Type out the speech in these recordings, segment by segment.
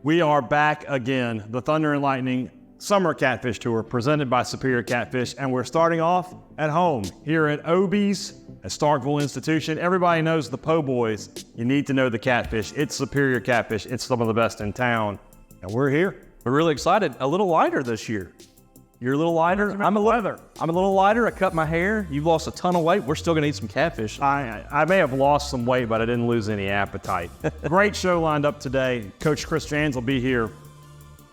We are back again. The Thunder and Lightning Summer Catfish Tour presented by Superior Catfish. And we're starting off at home here at Obie's at Starkville Institution. Everybody knows the Po' Boys. You need to know the catfish. It's Superior Catfish. It's some of the best in town. And we're here. We're really excited. A little lighter this year. You're a little lighter. I'm a little lighter. I cut my hair. You've lost a ton of weight. We're still gonna eat some catfish. I may have lost some weight, but I didn't lose any appetite. Great show lined up today. Coach Chris Jans will be here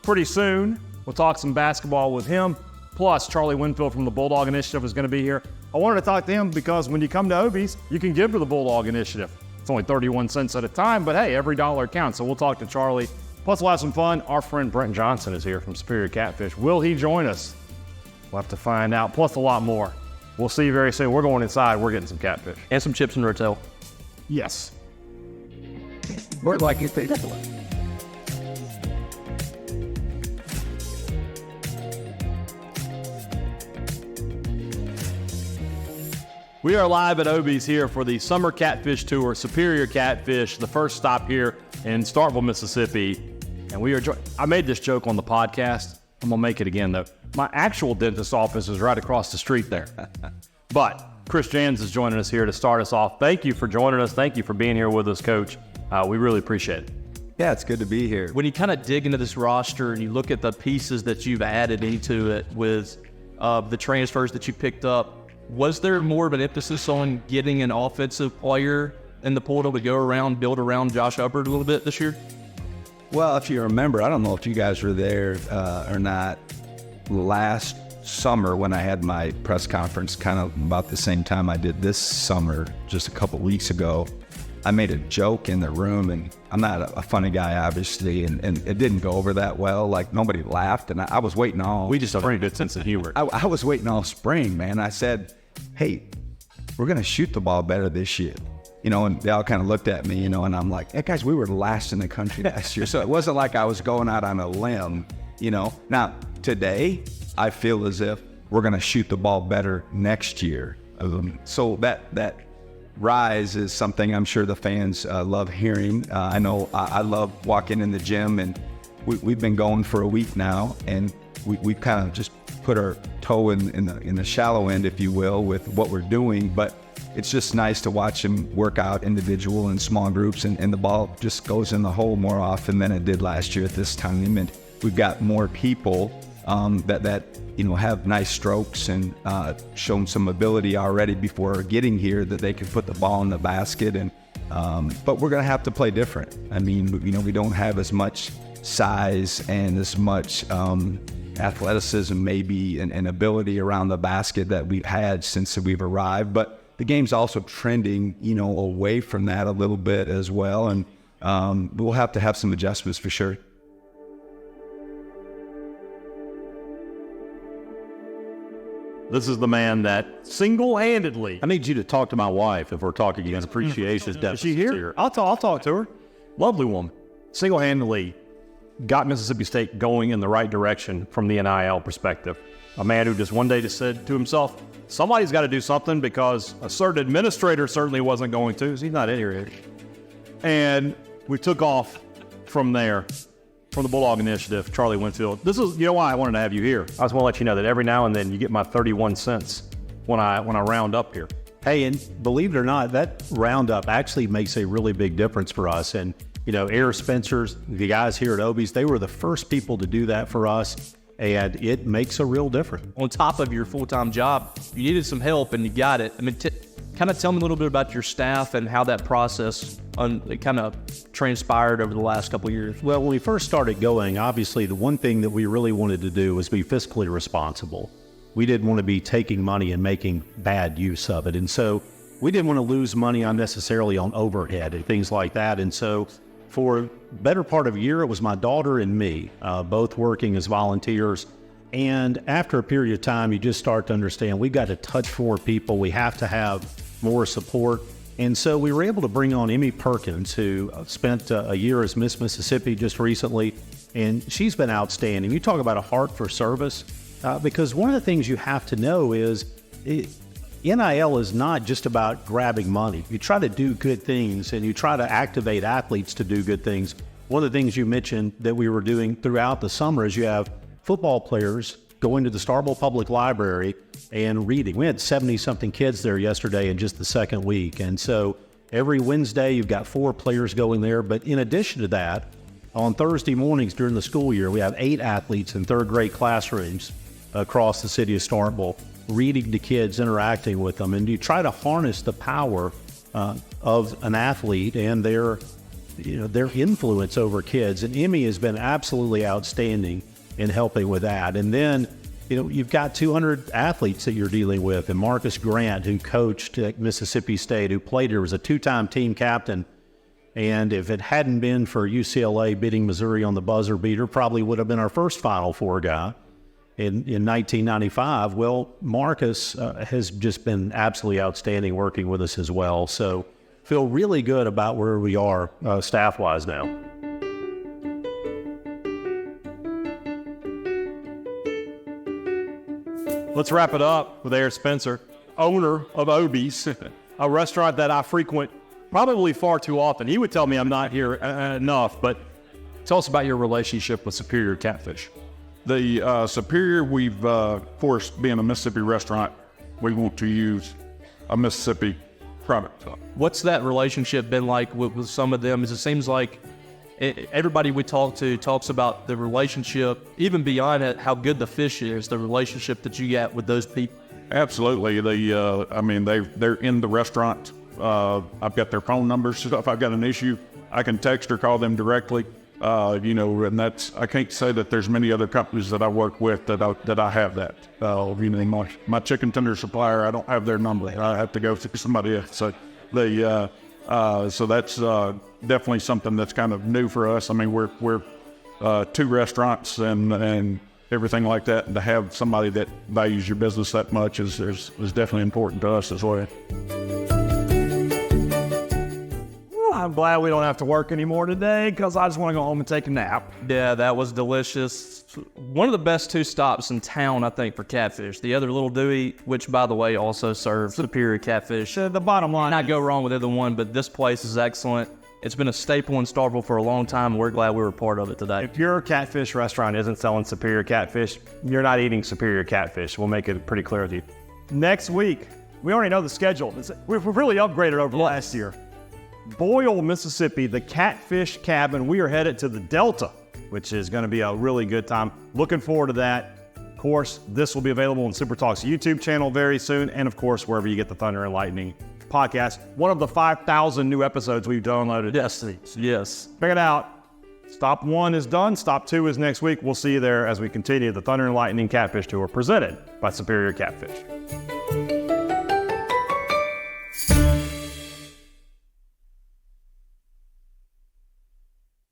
pretty soon. We'll talk some basketball with him. Plus, Charlie Winfield from the Bulldog Initiative is gonna be here. I wanted to talk to him because when you come to Obie's, you can give to the Bulldog Initiative. It's only 31 cents at a time, but hey, every dollar counts. So we'll talk to Charlie. Plus, we'll have some fun. Our friend Brent Johnson is here from Superior Catfish. Will he join us? We'll have to find out, plus a lot more. We'll see you very soon. We're going inside. We're getting some catfish. And some chips and rotel. Yes. We're like it. We are live at Obie's here for the Summer Catfish Tour, Superior Catfish, the first stop here in Starkville, Mississippi. And we are I made this joke on the podcast. I'm gonna make it again though. My actual dentist's office is right across the street there. But Chris Jans is joining us here to start us off. Thank you for joining us. Thank you for being here with us, Coach. We really appreciate it. Yeah, it's good to be here. When you kind of dig into this roster and you look at the pieces that you've added into it with the transfers that you picked up, was there more of an emphasis on getting an offensive player in the portal to go around, build around Josh Hubbard a little bit this year? Well, if you remember, I don't know if you guys were there or not, last summer when I had my press conference, kind of about the same time I did this summer, just a couple weeks ago, I made a joke in the room, and I'm not a funny guy, obviously, and it didn't go over that well. Like, nobody laughed, and I was waiting all... We just have a pretty good sense of humor. I was waiting all spring, man. I said, hey, we're going to shoot the ball better this year. You know, and they all kind of looked at me, you know, and I'm like, hey, guys, we were last in the country last year. So it wasn't like I was going out on a limb, you know. Now, today, I feel as if we're going to shoot the ball better next year. So that rise is something I'm sure the fans love hearing. I know I love walking in the gym, and we've been going for a week now, and we've kind of just put our toe in the shallow end, if you will, with what we're doing. But it's just nice to watch them work out individual and small groups, and the ball just goes in the hole more often than it did last year at this time. And we've got more people that you know, have nice strokes and shown some ability already before getting here that they can put the ball in the basket. And but we're going to have to play different. I mean, you know, we don't have as much size and as much athleticism maybe and ability around the basket that we've had since we've arrived. But the game's also trending, you know, away from that a little bit as well. And we'll have to have some adjustments for sure. This is the man that single-handedly... I need you to talk to my wife if we're talking against appreciation. Is she here? I'll talk to her. Lovely woman. Single-handedly got Mississippi State going in the right direction from the NIL perspective. A man who just one day just said to himself, somebody's got to do something, because a certain administrator certainly wasn't going to. He's not in here. And we took off from there, from the Bulldog Initiative, Charlie Winfield. This is, you know why I wanted to have you here. I just want to let you know that every now and then you get my 31 cents when I round up here. Hey, and believe it or not, that roundup actually makes a really big difference for us. And, you know, Air Spencer's, the guys here at Obie's, they were the first people to do that for us. And it makes a real difference. On top of your full-time job, you needed some help and you got it. I mean, kind of tell me a little bit about your staff and how that process kind of transpired over the last couple of years. Well, when we first started going, obviously the one thing that we really wanted to do was be fiscally responsible. We didn't want to be taking money and making bad use of it. And so we didn't want to lose money unnecessarily on overhead and things like that. And so for a better part of a year, it was my daughter and me, both working as volunteers. And after a period of time, you just start to understand we've got to touch more people. We have to have more support. And so we were able to bring on Emmy Perkins, who spent a year as Miss Mississippi just recently. And she's been outstanding. You talk about a heart for service, because one of the things you have to know is NIL is not just about grabbing money. You try to do good things and you try to activate athletes to do good things. one of the things you mentioned that we were doing throughout the summer is you have football players going to the Starkville Public Library and reading. We had 70-something kids there yesterday in just the second week. And so every Wednesday, you've got 4 players going there. But in addition to that, on Thursday mornings during the school year, we have 8 athletes in third-grade classrooms across the city of Starkville reading to kids, interacting with them. And you try to harness the power of an athlete and their influence over kids. And Emmy has been absolutely outstanding in helping with that. And then, you've got 200 athletes that you're dealing with. And Marcus Grant, who coached at Mississippi State, who played here, was a 2-time team captain. And if it hadn't been for UCLA beating Missouri on the buzzer beater, probably would have been our first Final Four guy in 1995. Well, Marcus has just been absolutely outstanding working with us as well. So feel really good about where we are staff-wise now. Let's wrap it up with Eric Spencer, owner of Obie's, a restaurant that I frequent probably far too often. He would tell me I'm not here enough, but tell us about your relationship with Superior Catfish. The Superior, we've, of course, being a Mississippi restaurant, we want to use a Mississippi product. What's that relationship been like with some of them? It seems like everybody we talk to talks about the relationship, even beyond it, how good the fish is, the relationship that you get with those people. Absolutely. They're in the restaurant. I've got their phone numbers. So if I've got an issue, I can text or call them directly. And that's, I can't say that there's many other companies that I work with that I have that. My chicken tender supplier, I don't have their number. I have to go through somebody else. So that's definitely something that's kind of new for us. I mean, we're 2 restaurants and everything like that, and to have somebody that values your business that much is definitely important to us as well. I'm glad we don't have to work anymore today because I just want to go home and take a nap. Yeah, that was delicious. One of the best 2 stops in town, I think, for catfish. The other Little Dewey, which, by the way, also serves Superior Catfish. The bottom line, not go wrong with either one, but this place is excellent. It's been a staple in Starkville for a long time, and we're glad we were part of it today. If your catfish restaurant isn't selling Superior Catfish, you're not eating Superior Catfish. We'll make it pretty clear with you. Next week, we already know the schedule. We've really upgraded over last year. Boyle, Mississippi, the Catfish Cabin. We are headed to the Delta, which is going to be a really good time. Looking forward to that. Of course, this will be available on SuperTalk's YouTube channel very soon, and of course, wherever you get the Thunder and Lightning podcast. One of the 5,000 new episodes we've downloaded. Yes. Check it out. Stop 1 is done. Stop 2 is next week. We'll see you there as we continue the Thunder and Lightning Catfish Tour presented by Superior Catfish.